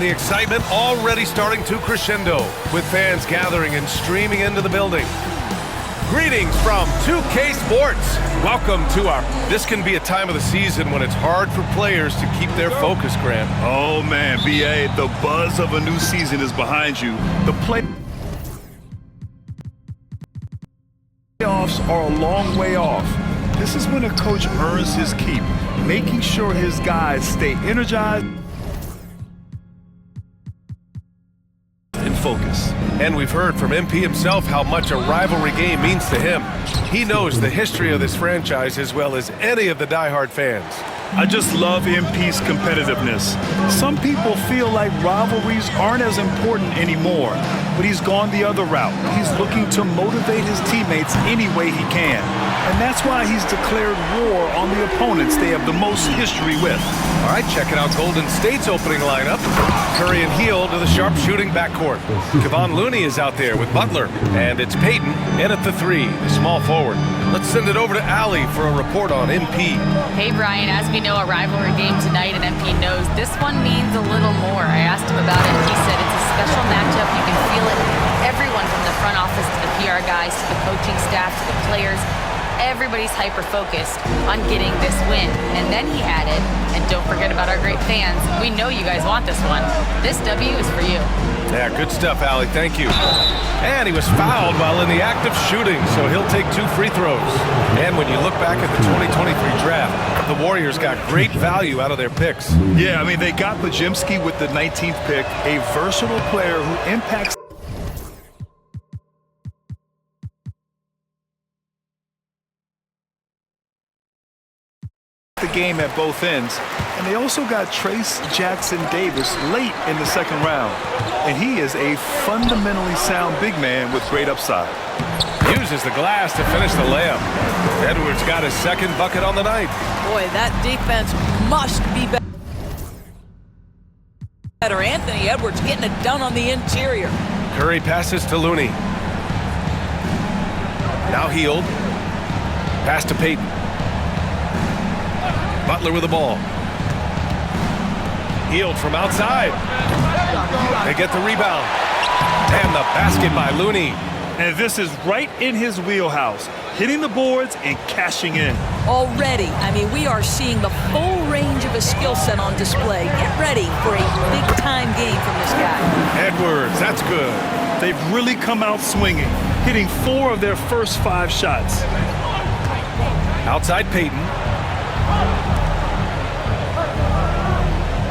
the excitement already starting to crescendo, with fans gathering and streaming into the building. Greetings from 2K Sports. Welcome to This can be a time of the season when it's hard for players to keep their focus, Grant. Oh, man, B.A., the buzz of a new season is behind you. The playoffs are a long way off. This is when a coach earns his keep, making sure his guys stay energized and focused. And we've heard from MP himself how much a rivalry game means to him. He knows the history of this franchise as well as any of the diehard fans. I just love MP's competitiveness. Some people feel like rivalries aren't as important anymore, but he's gone the other route. He's looking to motivate his teammates any way he can. And that's why he's declared war on the opponents they have the most history with. All right, checking out Golden State's opening lineup. Curry and Hield to the sharpshooting backcourt. Kevon Looney is out there with Butler. And it's Payton in at the 3, the small forward. Let's send it over to Allie for a report on MP. Hey, Brian, as we know, a rivalry game tonight, and MP knows this one means a little more. I asked him about it, and he said it's a special matchup. You can feel it. Everyone from the front office to the PR guys to the coaching staff to the players, everybody's hyper-focused on getting this win. And then he added, and don't forget about our great fans, we know you guys want this one. This W is for you. Yeah, good stuff, Allie. Thank you. And he was fouled while in the act of shooting, so he'll take 2 free throws. And when you look back at the 2023 draft, the Warriors got great value out of their picks. Yeah, I mean, they got Pajemski with the 19th pick, a versatile player who impacts the game at both ends. And they also got Trace Jackson Davis late in the second round. And he is a fundamentally sound big man with great upside. Uses the glass to finish the layup. Edwards got his second bucket on the night. Boy, that defense must be better. Anthony Edwards getting it done on the interior. Curry passes to Looney. Now Hield. Pass to Payton. Butler with the ball. Hield from outside. They get the rebound. And the basket by Looney. And this is right in his wheelhouse, hitting the boards and cashing in. Already, I mean, we are seeing the full range of his skill set on display. Get ready for a big-time game from this guy. Edwards, that's good. They've really come out swinging, hitting 4 of their first 5 shots. Outside Payton.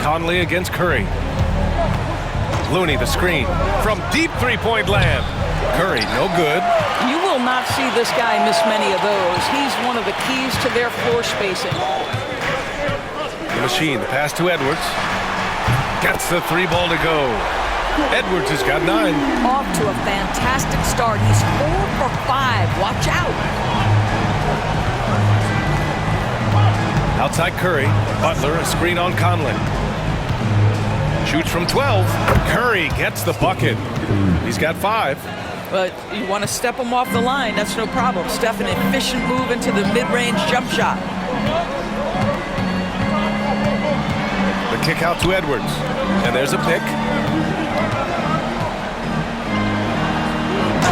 Conley against Curry. Looney the screen from deep three-point land. Curry, no good. You will not see this guy miss many of those. He's one of the keys to their floor spacing. The machine, the pass to Edwards. Gets the 3 ball to go. Edwards has got 9. Off to a fantastic start. He's 4 for 5. Watch out. Outside Curry. Butler, a screen on Conley. Shoots from 12. Curry gets the bucket. He's got 5. But you want to step him off the line, that's no problem. Steph, an efficient move into the mid-range jump shot. The kick out to Edwards. And there's a pick.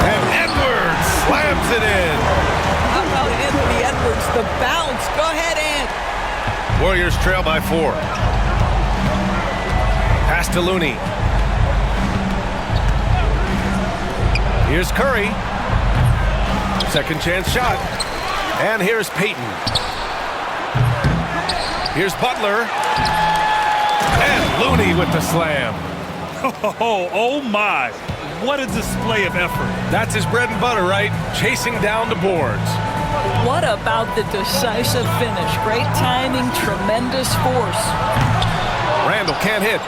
And Edwards slams it in. How about Anthony Edwards, the bounce? Go ahead, Ant. Warriors trail by 4. Pass to Looney. Here's Curry. Second chance shot. And here's Payton. Here's Butler. And Looney with the slam. Oh my. What a display of effort. That's his bread and butter, right? Chasing down the boards. What about the decisive finish? Great timing, tremendous force. Randall can't hit.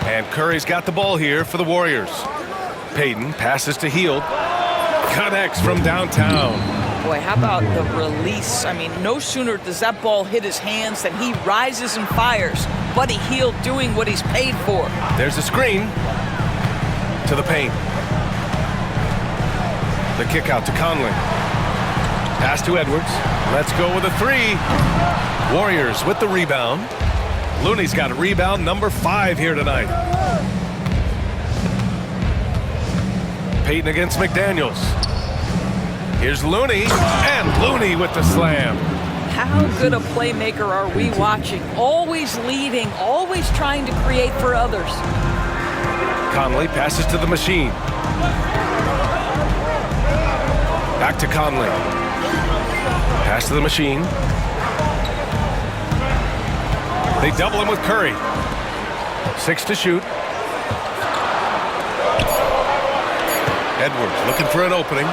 And Curry's got the ball here for the Warriors. Payton passes to Hield. Connects from downtown. Boy, how about the release? I mean, no sooner does that ball hit his hands than he rises and fires. Buddy Hield doing what he's paid for. There's a screen to the paint. The kick out to Conley. Pass to Edwards. Let's go with a 3. Warriors with the rebound. Looney's got a rebound number 5 here tonight. Payton against McDaniels. Here's Looney, and Looney with the slam. How good a playmaker are we watching? Always leading, always trying to create for others. Conley passes to the machine. Back to Conley. Pass to the machine. They double him with Curry. 6 to shoot. Edwards looking for an opening.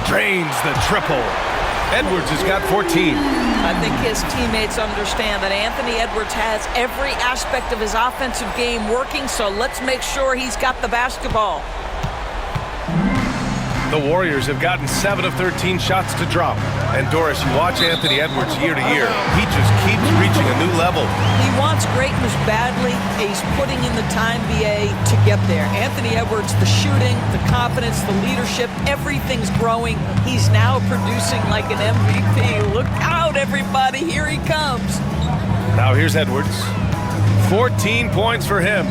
Drains the triple. Edwards has got 14. I think his teammates understand that Anthony Edwards has every aspect of his offensive game working, so let's make sure he's got the basketball. The Warriors have gotten 7 of 13 shots to drop. And Doris, you watch Anthony Edwards year to year. He just keeps reaching a new level. He wants greatness badly. He's putting in the time, BA, to get there. Anthony Edwards, the shooting, the confidence, the leadership, everything's growing. He's now producing like an MVP. Look out, everybody. Here he comes. Now here's Edwards. 14 points for him.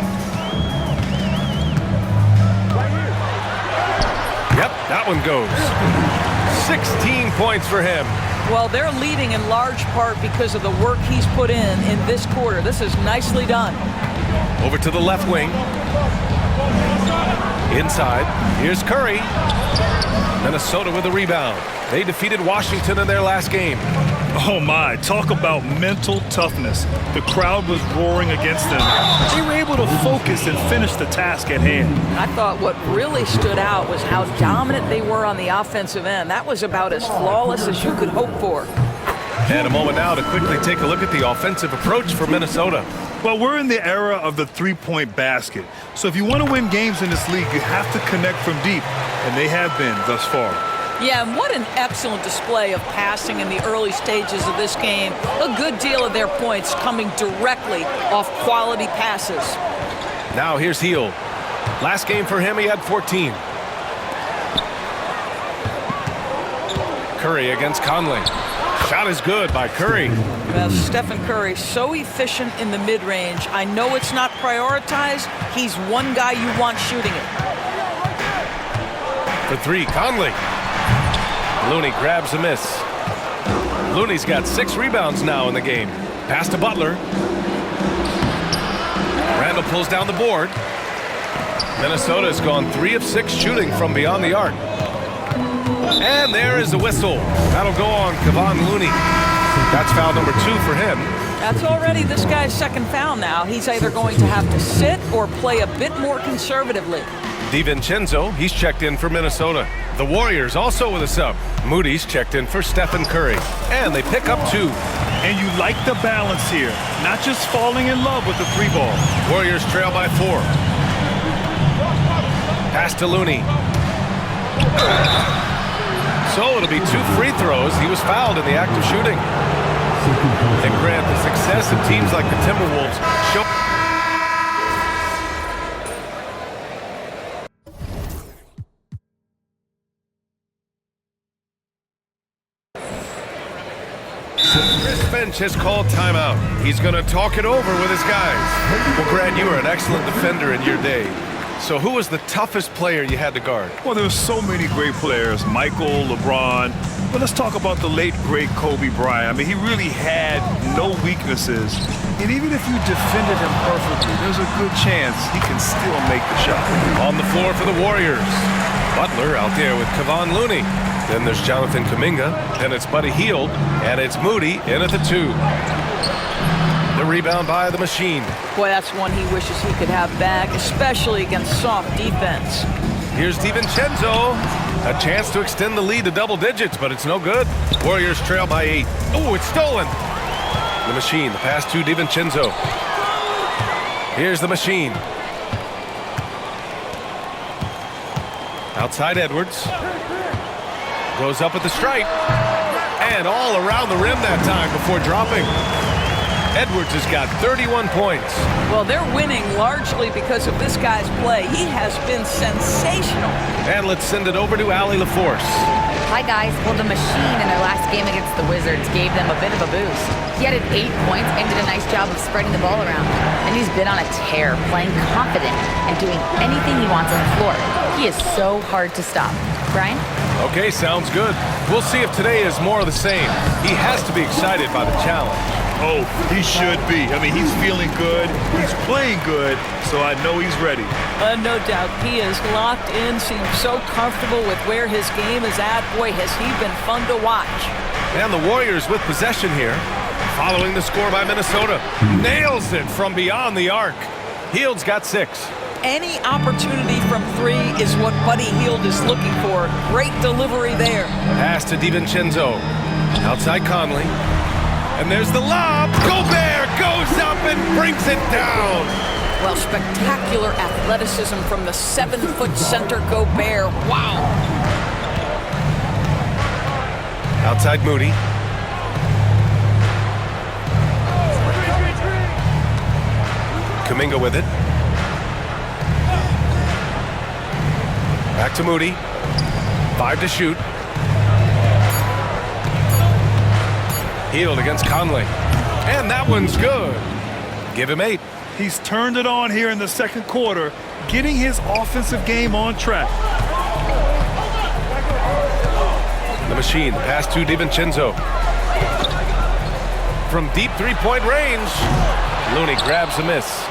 Yep, that one goes. 16 points for him. Well, they're leading in large part because of the work he's put in this quarter. This is nicely done. Over to the left wing. Inside. Here's Curry. Minnesota with a rebound. They defeated Washington in their last game. Oh my, talk about mental toughness. The crowd was roaring against them. They were able to focus and finish the task at hand. I thought what really stood out was how dominant they were on the offensive end. That was about as flawless as you could hope for. And a moment now to quickly take a look at the offensive approach for Minnesota. Well, we're in the era of the three-point basket. So if you want to win games in this league, you have to connect from deep. And they have been thus far. Yeah, and what an excellent display of passing in the early stages of this game. A good deal of their points coming directly off quality passes. Now here's Hield. Last game for him, he had 14. Curry against Conley. Shot is good by Curry. Well, Stephen Curry, so efficient in the mid-range. I know it's not prioritized. He's one guy you want shooting it. For 3, Conley. Looney grabs a miss. Looney's got 6 rebounds now in the game. Pass to Butler. Randall pulls down the board. Minnesota has gone 3 of 6 shooting from beyond the arc. And there is the whistle. That'll go on Kevon Looney. That's foul number 2 for him. That's already this guy's second foul now. He's either going to have to sit or play a bit more conservatively. DiVincenzo, he's checked in for Minnesota. The Warriors also with a sub. Moody's checked in for Stephen Curry. And they pick up 2. And you like the balance here. Not just falling in love with the 3 ball. Warriors trail by 4. Pass to Looney. So it'll be 2 free throws. He was fouled in the act of shooting. And Grant, the success of teams like the Timberwolves show. Chris Finch has called timeout. He's going to talk it over with his guys. Well, Grant, you were an excellent defender in your day. So who was the toughest player you had to guard? Well, there's so many great players. Michael, LeBron. But let's talk about the late, great Kobe Bryant. I mean, he really had no weaknesses. And even if you defended him perfectly, there's a good chance he can still make the shot. On the floor for the Warriors. Butler out there with Kevon Looney. Then there's Jonathan Kuminga. Then it's Buddy Hield. And it's Moody in at the 2. The rebound by the machine. Boy, that's one he wishes he could have back, especially against soft defense. Here's DiVincenzo. A chance to extend the lead to double digits, but it's no good. Warriors trail by 8. Oh, it's stolen. The machine, the pass to DiVincenzo. Here's the machine. Outside Edwards. Goes up at the stripe. And all around the rim that time before dropping. Edwards has got 31 points. Well, they're winning largely because of this guy's play. He has been sensational. And let's send it over to Allie LaForce. Hi, guys. Well, the machine in their last game against the Wizards gave them a bit of a boost. He added 8 points and did a nice job of spreading the ball around. And he's been on a tear, playing confident and doing anything he wants on the floor. He is so hard to stop. Brian? Okay, sounds good. We'll see if today is more of the same. He has to be excited by the challenge. Oh, he should be. I mean, he's feeling good. He's playing good, so I know he's ready. No doubt. He is locked in, seems so comfortable with where his game is at. Boy, has he been fun to watch. And the Warriors with possession here. Following the score by Minnesota. Nails it from beyond the arc. Hield's got 6. Any opportunity from 3 is what Buddy Hield is looking for. Great delivery there. Pass to DiVincenzo. Outside Conley. And there's the lob. Gobert goes up and brings it down. Well, spectacular athleticism from the 7-foot center Gobert. Wow. Outside Moody. Kuminga with it. Back to Moody. 5 to shoot. Hield against Conley. And that one's good. Give him 8. He's turned it on here in the second quarter, getting his offensive game on track. The machine, pass to DiVincenzo. From deep three-point range, Looney grabs a miss.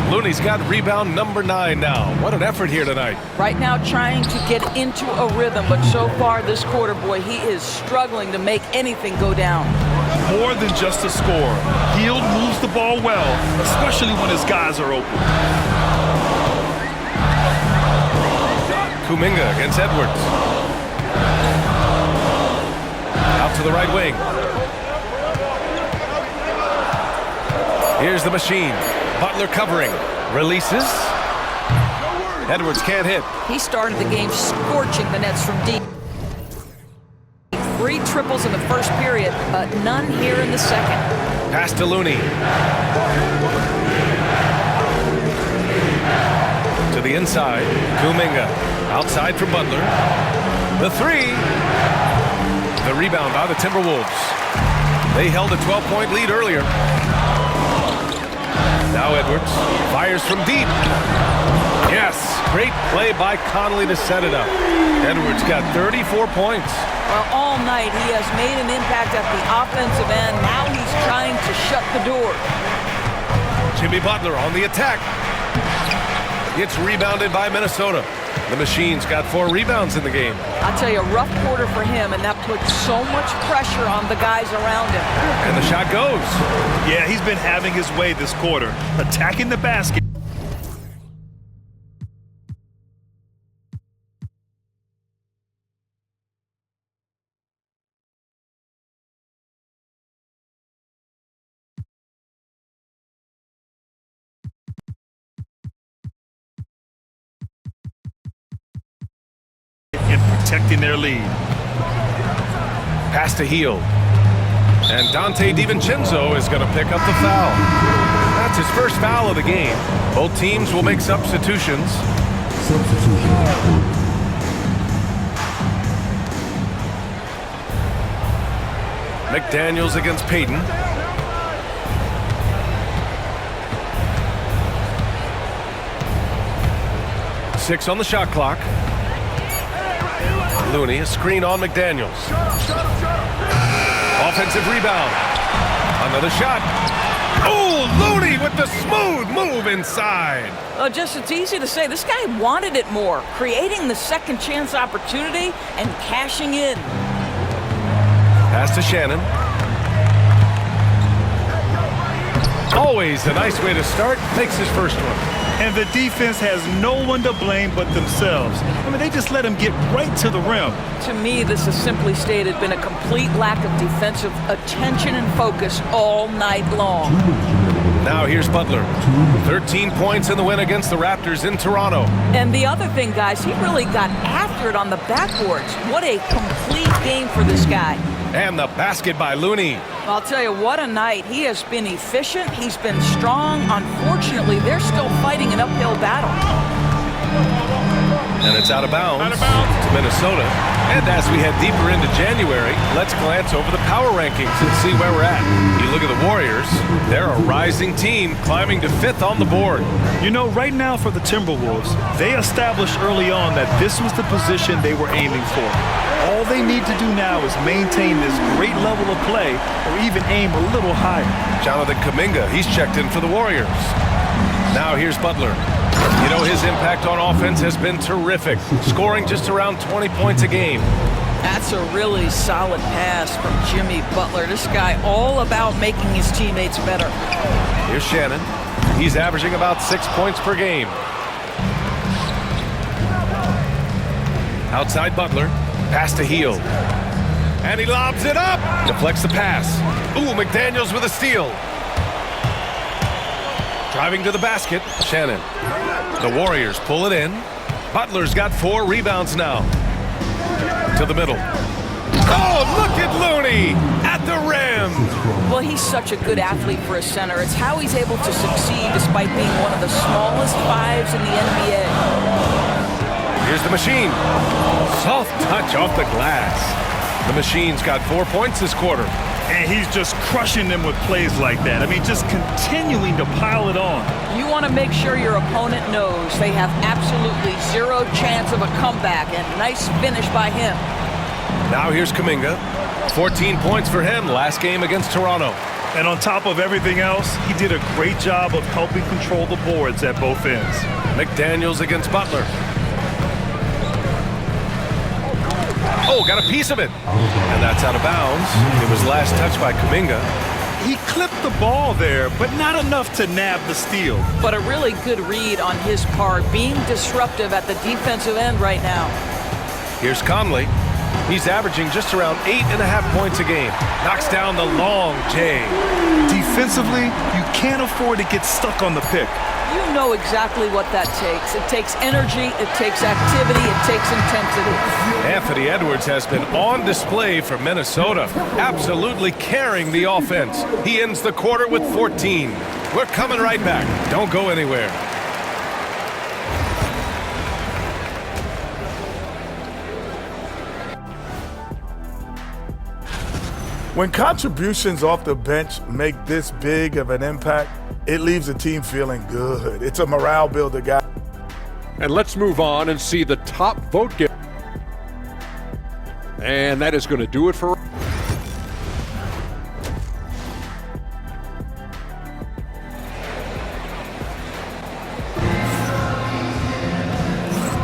Looney's got rebound number 9 now. What an effort here tonight. Right now trying to get into a rhythm, but so far this quarter, boy, he is struggling to make anything go down. More than just a score. Hield moves the ball well, especially when his guys are open. Kuminga against Edwards. Out to the right wing. Here's the machine. Butler covering. Releases. Edwards can't hit. He started the game scorching the Nets from deep. 3 triples in the first period, but none here in the second. Pass to Looney. To the inside. Kuminga. Outside from Butler. The 3. The rebound by the Timberwolves. They held a 12-point lead earlier. Now Edwards fires from deep. Yes, great play by Conley to set it up. Edwards got 34 points. Well, all night he has made an impact at the offensive end. Now he's trying to shut the door. Jimmy Butler on the attack. It's rebounded by Minnesota. The machine's got 4 rebounds in the game. I'll tell you, a rough quarter for him, and that puts so much pressure on the guys around him. And the shot goes. Yeah, he's been having his way this quarter, attacking the basket. And protecting their lead. Pass to Hield. And Dante DiVincenzo is going to pick up the foul. That's his first foul of the game. Both teams will make substitutions. McDaniels against Payton. Six on the shot clock. Looney, a screen on McDaniels. Offensive rebound. Another shot. Oh, Looney with the smooth move inside. It's easy to say. This guy wanted it more, creating the second chance opportunity and cashing in. Pass to Shannon. Always a nice way to start. Makes his first one. And the defense has no one to blame but themselves. I mean, they just let him get right to the rim. To me, this has simply stated been a complete lack of defensive attention and focus all night long. Now here's Butler. 13 points in the win against the Raptors in Toronto. And the other thing, guys, he really got after it on the backboards. What a complete game for this guy. And the basket by Looney. I'll tell you, what a night. He has been efficient. He's been strong. Unfortunately, they're still fighting an uphill battle. And it's out of bounds to Minnesota. And as we head deeper into January, let's glance over the power rankings and see where we're at. You look at the Warriors, they're a rising team climbing to 5th on the board. You know, right now for the Timberwolves, they established early on that this was the position they were aiming for. All they need to do now is maintain this great level of play or even aim a little higher. Jonathan Kuminga, he's checked in for the Warriors. Now here's Butler. You know, his impact on offense has been terrific, scoring just around 20 points a game. That's a really solid pass from Jimmy Butler. This guy all about making his teammates better. Here's Shannon. He's averaging about 6 points per game. Outside Butler. Pass to Heel. And he lobs it up. Deflects the pass. Ooh, McDaniels with a steal. Driving to the basket, Shannon. The Warriors pull it in. Butler's got 4 rebounds now. To the middle. Oh, look at Looney at the rim. Well, he's such a good athlete for a center. It's how he's able to succeed despite being one of the smallest 5s in the NBA. Here's the machine. Soft touch off the glass. The machine's got 4 points this quarter. And he's just crushing them with plays like that. I mean, just continuing to pile it on. You want to make sure your opponent knows they have absolutely 0 chance of a comeback, and nice finish by him. Now here's Kuminga. 14 points for him last game against Toronto. And on top of everything else, he did a great job of helping control the boards at both ends. McDaniels against Butler. Oh, got a piece of it. And that's out of bounds. It was last touched by Kuminga. He clipped the ball there, but not enough to nab the steal. But a really good read on his part, being disruptive at the defensive end right now. Here's Conley. He's averaging just around 8.5 points a game. Knocks down the long J. Defensively, you can't afford to get stuck on the pick. You know exactly what that takes. It takes energy, it takes activity, it takes intensity. Anthony Edwards has been on display for Minnesota, absolutely carrying the offense. He ends the quarter with 14. We're coming right back. Don't go anywhere. When contributions off the bench make this big of an impact, it leaves the team feeling good. It's a morale builder, guy. And let's move on and see the top vote getter. And that is going to do it for...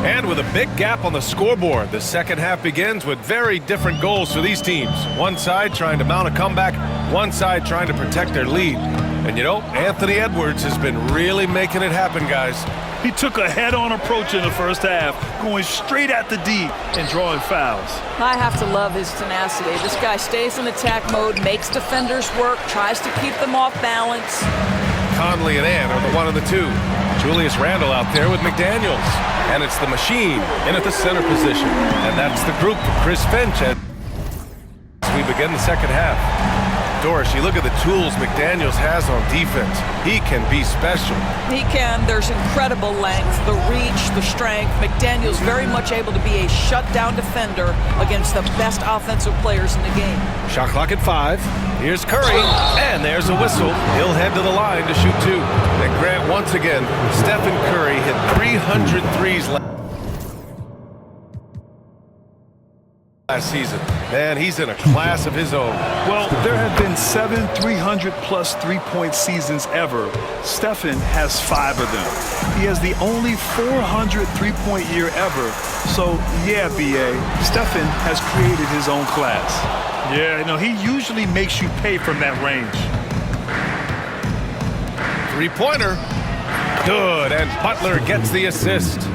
And with a big gap on the scoreboard, the second half begins with very different goals for these teams. One side trying to mount a comeback, one side trying to protect their lead. And you know, Anthony Edwards has been really making it happen, guys. He took a head-on approach in the first half, going straight at the D and drawing fouls. I have to love his tenacity. This guy stays in attack mode, makes defenders work, tries to keep them off balance. Conley and Ann are the 1 and the 2. Julius Randle out there with McDaniels. And it's the machine in at the center position. And that's the group for Chris Finch as we begin the second half. Doris, you look at the tools McDaniels has on defense. He can be special. He can. There's incredible length, the reach, the strength. McDaniels very much able to be a shutdown defender against the best offensive players in the game. Shot clock at 5. Here's Curry, and there's a whistle. He'll head to the line to shoot 2. And Grant, once again, Stephen Curry hit 300 threes last season. Man, he's in a class of his own. Well, there have been 7 300-plus three-point seasons ever. Stephen has 5 of them. He has the only 400 three-point year ever. So, yeah, B.A., Stephen has created his own class. Yeah, no, he usually makes you pay from that range. Three-pointer. Good, and Butler gets the assist.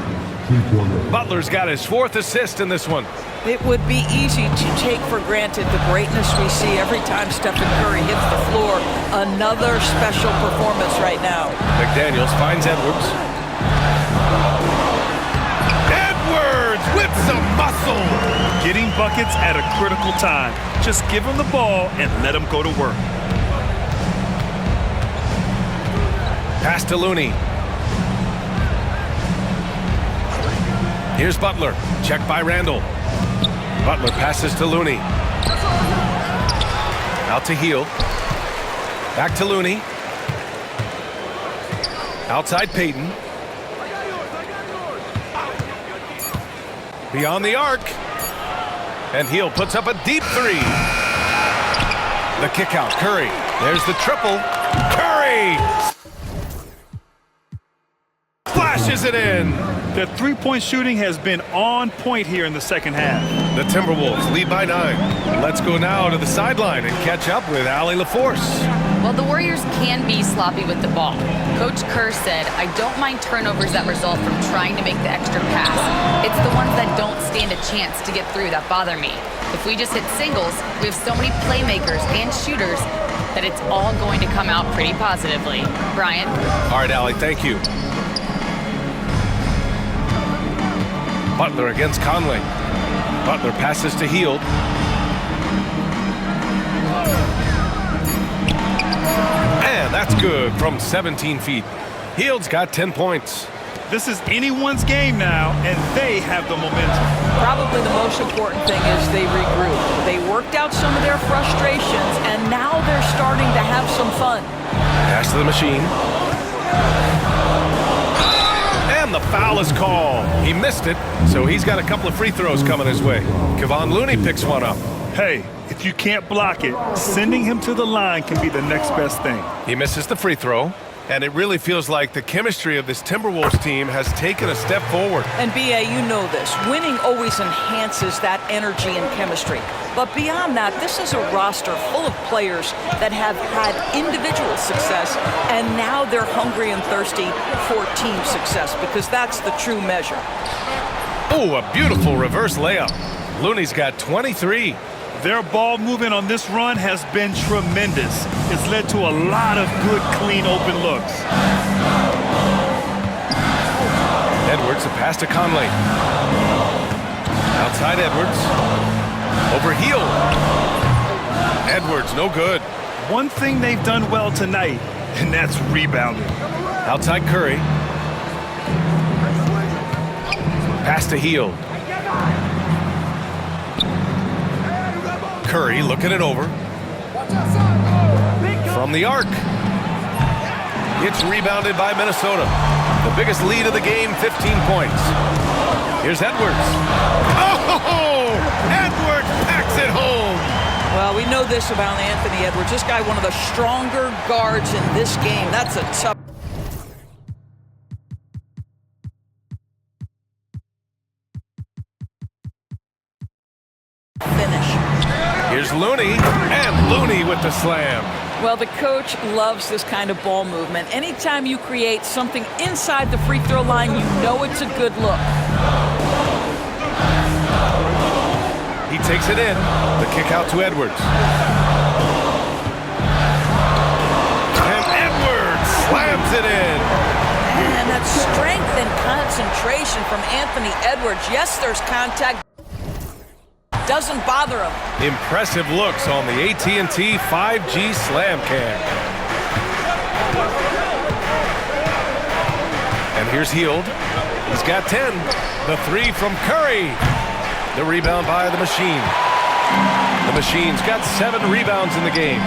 Butler's got his 4th assist in this one. It would be easy to take for granted the greatness we see every time Stephen Curry hits the floor. Another special performance right now. McDaniels finds Edwards. Edwards with some muscle. Getting buckets at a critical time. Just give him the ball and let him go to work. Pass to Looney. Here's Butler. Checked by Randall. Butler passes to Looney. Out to Hield. Back to Looney. Outside Payton. Beyond the arc. And Hield puts up a deep three. The kick out. Curry. There's the triple. Curry! Flashes it in. Their three-point shooting has been on point here in the second half. The Timberwolves lead by 9. Let's go now to the sideline and catch up with Allie LaForce. Well, the Warriors can be sloppy with the ball. Coach Kerr said, I don't mind turnovers that result from trying to make the extra pass. It's the ones that don't stand a chance to get through that bother me. If we just hit singles, we have so many playmakers and shooters that it's all going to come out pretty positively. Brian? All right, Allie, thank you. Butler against Conley. Butler passes to Hield. And that's good from 17 feet. Hield's got 10 points. This is anyone's game now, and they have the momentum. Probably the most important thing is they regroup. They worked out some of their frustrations, and now they're starting to have some fun. Pass to the machine. And the foul is called. He missed it, so he's got a couple of free throws coming his way. Kevon Looney picks one up. Hey, if you can't block it, sending him to the line can be the next best thing. He misses the free throw, and it really feels like the chemistry of this Timberwolves team has taken a step forward. And B.A., you know this. Winning always enhances that energy and chemistry. But beyond that, this is a roster full of players that have had individual success, and now they're hungry and thirsty for team success, because that's the true measure. Oh, a beautiful reverse layup. Looney's got 23. Their ball movement on this run has been tremendous. It's led to a lot of good, clean, open looks. Edwards, a pass to Conley. Outside Edwards. Over Hield. Edwards, no good. One thing they've done well tonight, and that's rebounding. Outside Curry. Pass to Hield. Curry looking it over. From the arc. It's rebounded by Minnesota. The biggest lead of the game, 15 points. Here's Edwards. Oh! Edwards packs it home. Well, we know this about Anthony Edwards. This guy, one of the stronger guards in this game. That's a tough finish. Here's Looney, and Looney with the slam. Well, the coach loves this kind of ball movement. Anytime you create something inside the free throw line, you know it's a good look. He takes it in. The kick out to Edwards. And Edwards slams it in. And that strength and concentration from Anthony Edwards. Yes, there's contact. Doesn't bother him. Impressive looks on the AT&T 5G Slam Cam. And here's Hield. He's got 10. The three from Curry. The rebound by the Machine. The Machine's got 7 rebounds in the game.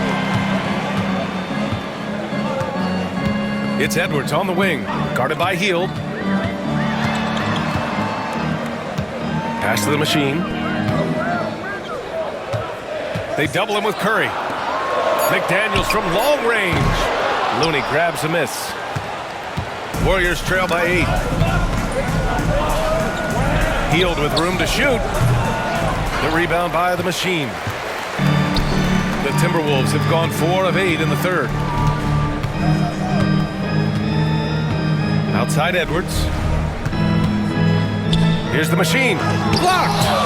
It's Edwards on the wing, guarded by Hield. Pass to the Machine. They double him with Curry. McDaniels from long range. Looney grabs a miss. Warriors trail by 8. Hield with room to shoot. The rebound by the Machine. The Timberwolves have gone 4 of 8 in the third. Outside Edwards. Here's the Machine. Blocked!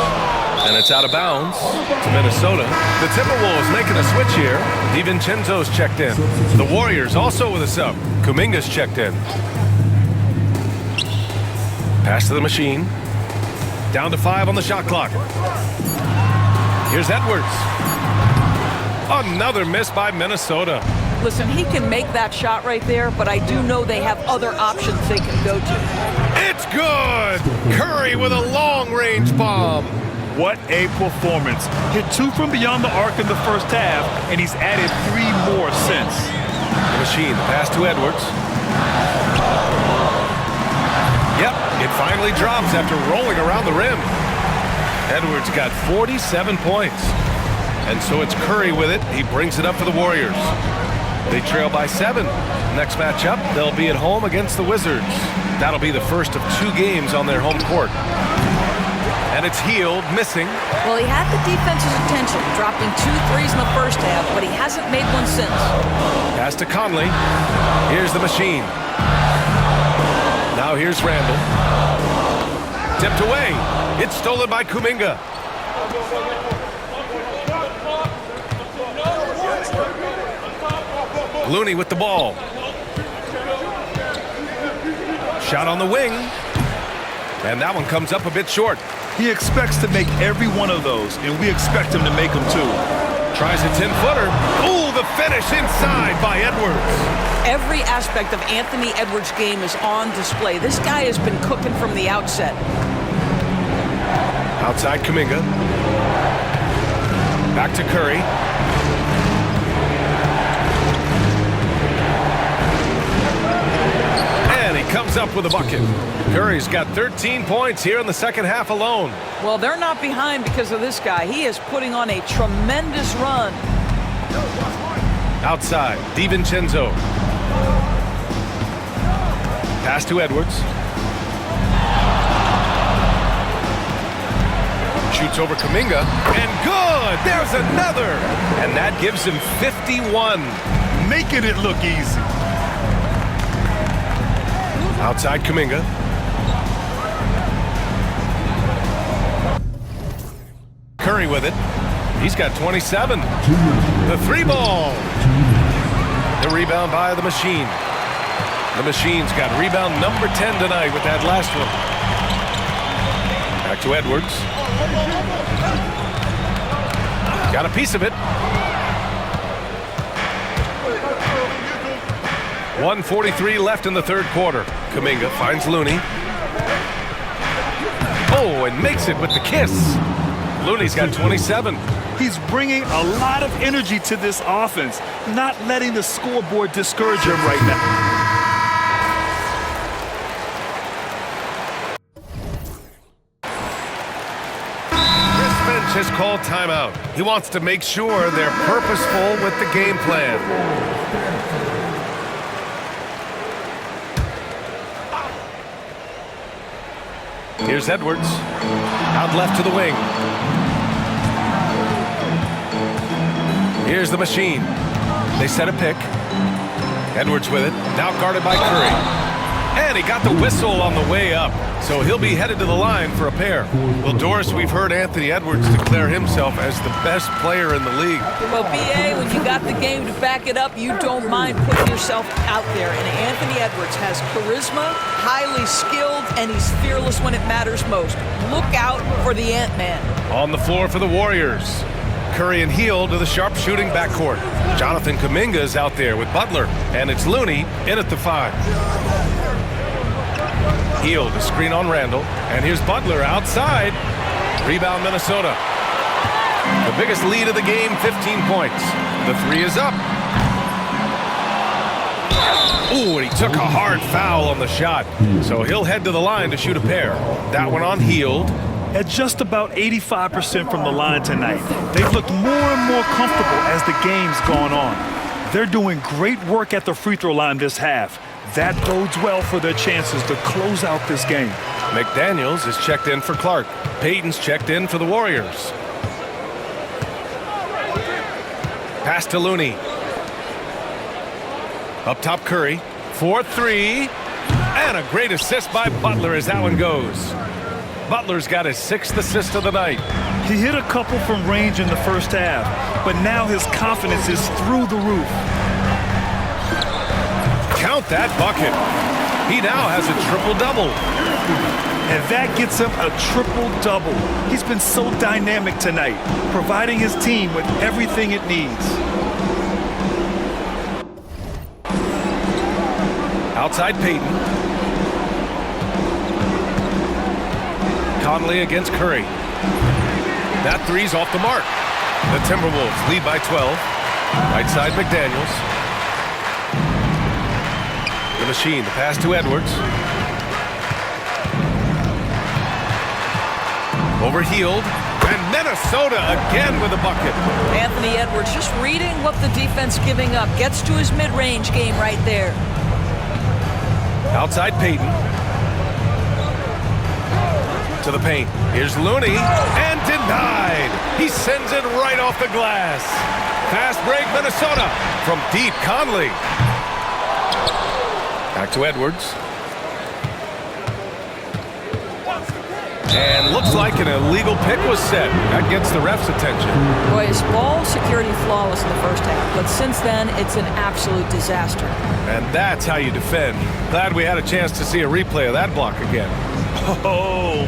And it's out of bounds to Minnesota. The Timberwolves making a switch here. DiVincenzo's checked in. The Warriors also with a sub. Kuminga's checked in. Pass to the Machine. Down to 5 on the shot clock. Here's Edwards. Another miss by Minnesota. Listen, he can make that shot right there, but I do know they have other options they can go to. It's good! Curry Curry with a long-range bomb. What a performance. Hit 2 from beyond the arc in the first half, and he's added 3 more since. The machine, the pass to Edwards. Yep, it finally drops after rolling around the rim. Edwards got 47 points. And so it's Curry with it. He brings it up for the Warriors. They trail by 7. Next matchup, they'll be at home against the Wizards. That'll be the first of 2 games on their home court. And it's Hield missing. Well, he had the defense's attention, dropping 2 threes in the first half, but he hasn't made one since. Pass to Conley. Here's the machine. Now here's Randall. Tipped away. It's stolen by Kuminga. Looney with the ball. Shot on the wing. And that one comes up a bit short. He expects to make every one of those, and we expect him to make them too. Tries a 10-footer. Ooh, the finish inside by Edwards. Every aspect of Anthony Edwards' game is on display. This guy has been cooking from the outset. Outside Kuminga. Back to Curry. And he comes up with a bucket. Curry's got 13 points here in the second half alone. Well, they're not behind because of this guy. He is putting on a tremendous run. Outside, DiVincenzo. Pass to Edwards. Shoots over Kuminga. And good! There's another! And that gives him 51. Making it look easy. Outside Kuminga. Curry with it. He's got 27. The 3-ball. The rebound by the machine. The machine's got rebound number 10 tonight with that last one. Back to Edwards. Got a piece of it. 1:43 left in the third quarter. Kuminga finds Looney. Oh, and makes it with the kiss. Looney's got 27. He's bringing a lot of energy to this offense, not letting the scoreboard discourage him right now. Chris Finch has called timeout. He wants to make sure they're purposeful with the game plan. Here's Edwards. Out left to the wing. Here's the machine. They set a pick. Edwards with it. Now guarded by Curry. And he got the whistle on the way up. So he'll be headed to the line for a pair. Well, Doris, we've heard Anthony Edwards declare himself as the best player in the league. Well, B.A., when you got the game to back it up, you don't mind putting yourself out there. And Anthony Edwards has charisma, highly skilled, and he's fearless when it matters most. Look out for the Ant-Man. On the floor for the Warriors. Curry and Hield to the sharp-shooting backcourt. Jonathan Kuminga is out there with Butler. And it's Looney in at the 5. Hield, a screen on Randall. And here's Butler outside. Rebound Minnesota. The biggest lead of the game, 15 points. The 3 is up. Ooh, and he took a hard foul on the shot. So he'll head to the line to shoot a pair. That one on Hield. At just about 85% from the line tonight, they've looked more and more comfortable as the game's gone on. They're doing great work at the free throw line this half. That bodes well for their chances to close out this game. McDaniels is checked in for Clark. Payton's checked in for the Warriors. Pass to Looney. Up top Curry. 4-3. And a great assist by Butler as that one goes. Butler's got his 6th assist of the night. He hit a couple from range in the first half, but now his confidence is through the roof. Count that bucket. He now has a triple-double. And that gets him a triple-double. He's been so dynamic tonight, providing his team with everything it needs. Outside Payton. Conley against Curry. That three's off the mark. The Timberwolves lead by 12. Right side, McDaniels. The machine, the pass to Edwards. Overhealed. And Minnesota again with a bucket. Anthony Edwards just reading what the defense giving up. Gets to his mid-range game right there. Outside Payton. To the paint. Here's Looney. And denied. He sends it right off the glass. Fast break, Minnesota. From deep, Conley. Back to Edwards. And looks like an illegal pick was set. That gets the ref's attention. Boy, his ball security flawless in the first half, but since then, it's an absolute disaster. And that's how you defend. Glad we had a chance to see a replay of that block again. Oh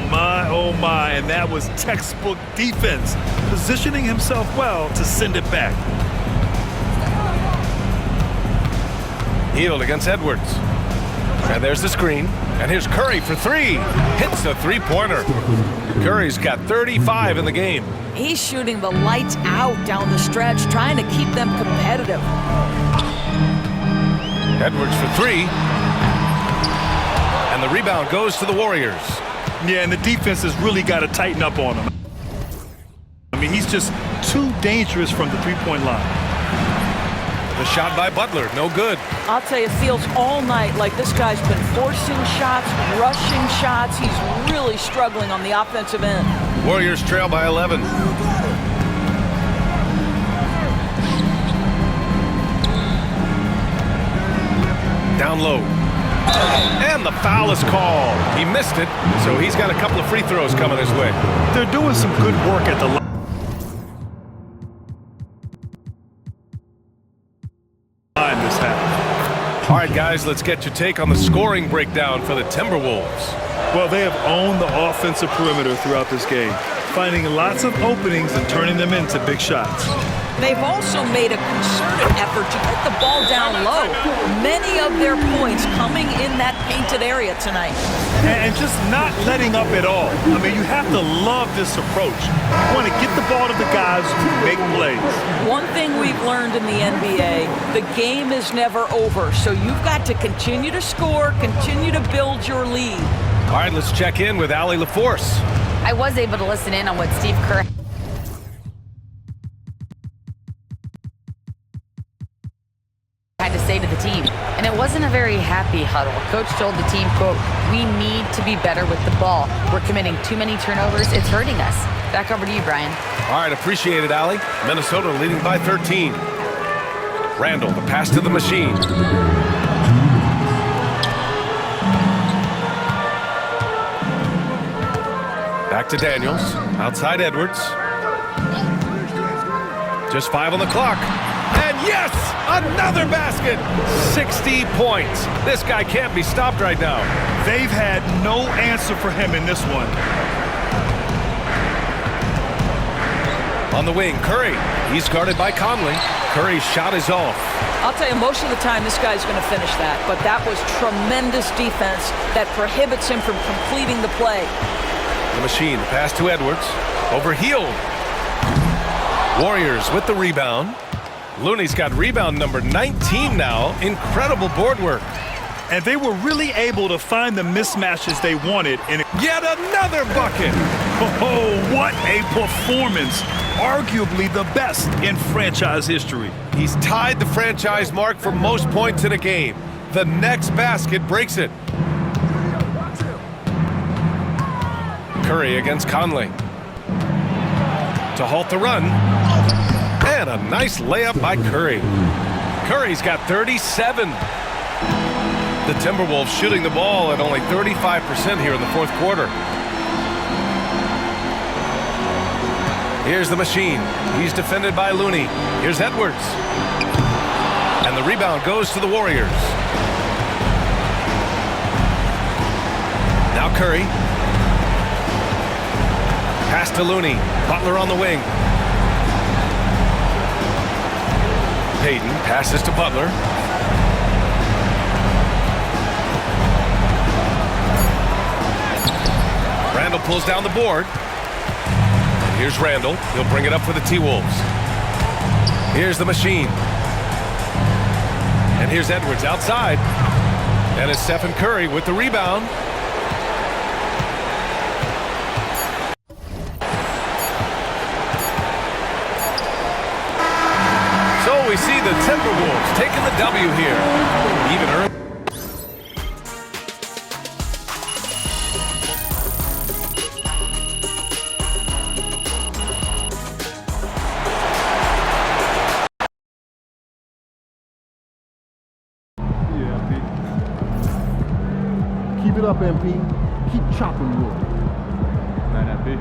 my, and that was textbook defense, positioning himself well to send it back. Healed against Edwards. And there's the screen. And here's Curry for three. Hits a three-pointer. Curry's got 35 in the game. He's shooting the lights out down the stretch, trying to keep them competitive. Edwards for three. And the rebound goes to the Warriors. Yeah, and the defense has really got to tighten up on him. I mean, he's just too dangerous from the three-point line. The shot by Butler, no good. I'll tell you, it feels all night like this guy's been forcing shots, rushing shots. He's really struggling on the offensive end. Warriors trail by 11. Down low. And the foul is called. He missed it, so he's got a couple of free throws coming his way. They're doing some good work at the line. This half. All right, guys, let's get your take on the scoring breakdown for the Timberwolves. Well, they have owned the offensive perimeter throughout this game, finding lots of openings and turning them into big shots. They've also made a concerted effort to get the ball down low. Many of their points coming in that painted area tonight. And just not letting up at all. I mean, you have to love this approach. You want to get the ball to the guys who make plays. One thing we've learned in the NBA, the game is never over. So you've got to continue to score, continue to build your lead. All right, let's check in with Allie LaForce. I was able to listen in on what Steve Kerr had to say to the team, and it wasn't a very happy huddle. Coach told the team, quote, "We need to be better with the ball. We're committing too many turnovers. It's hurting us." Back over to you, Brian. All right, appreciate it, Allie. Minnesota leading by 13. Randall, the pass to the machine. Back to Daniels. Outside Edwards. Just 5 on the clock. And yes, another basket. 60 points. This guy can't be stopped right now. They've had no answer for him in this one. On the wing, Curry. He's guarded by Conley. Curry's shot is off. I'll tell you, most of the time this guy's going to finish that, but that was tremendous defense that prohibits him from completing the play. The machine, the pass to Edwards. Overhealed. Warriors with the rebound. Looney's got rebound number 19 now. Incredible board work. And they were really able to find the mismatches they wanted. And Yet another bucket. oh, what a performance. Arguably the best in franchise history. He's tied the franchise mark for most points in a game. The next basket breaks it. Curry against Conley. To halt the run. And a nice layup by Curry. Curry's got 37. The Timberwolves shooting the ball at only 35% here in the fourth quarter. Here's the machine. He's defended by Looney. Here's Edwards. And the rebound goes to the Warriors. Now Curry. Pass to Looney. Butler on the wing. Payton passes to Butler. Randall pulls down the board. And here's Randall. He'll bring it up for the T-Wolves. Here's the machine. And here's Edwards outside. And it's Stephen Curry with the rebound. So we see the Timberwolves taking the W here. Even early. Keep it up, MP. Keep chopping wood. Night, MP.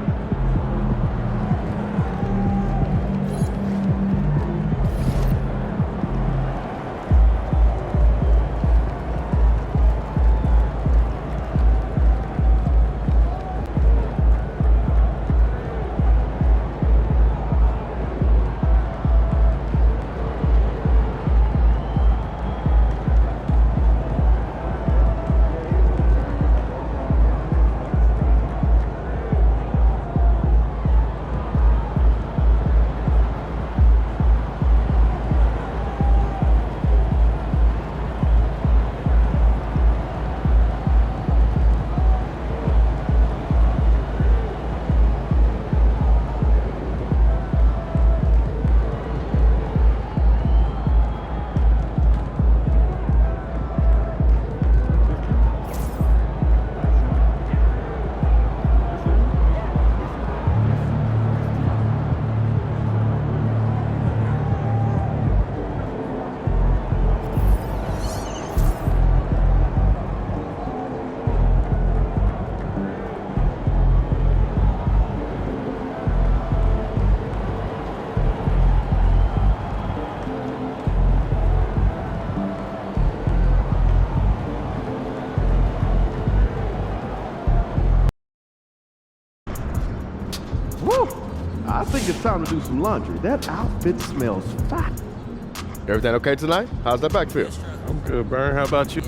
Woo! I think it's time to do some laundry. That outfit smells fat. Everything okay tonight? How's that back feel? I'm good, Burn. How about you?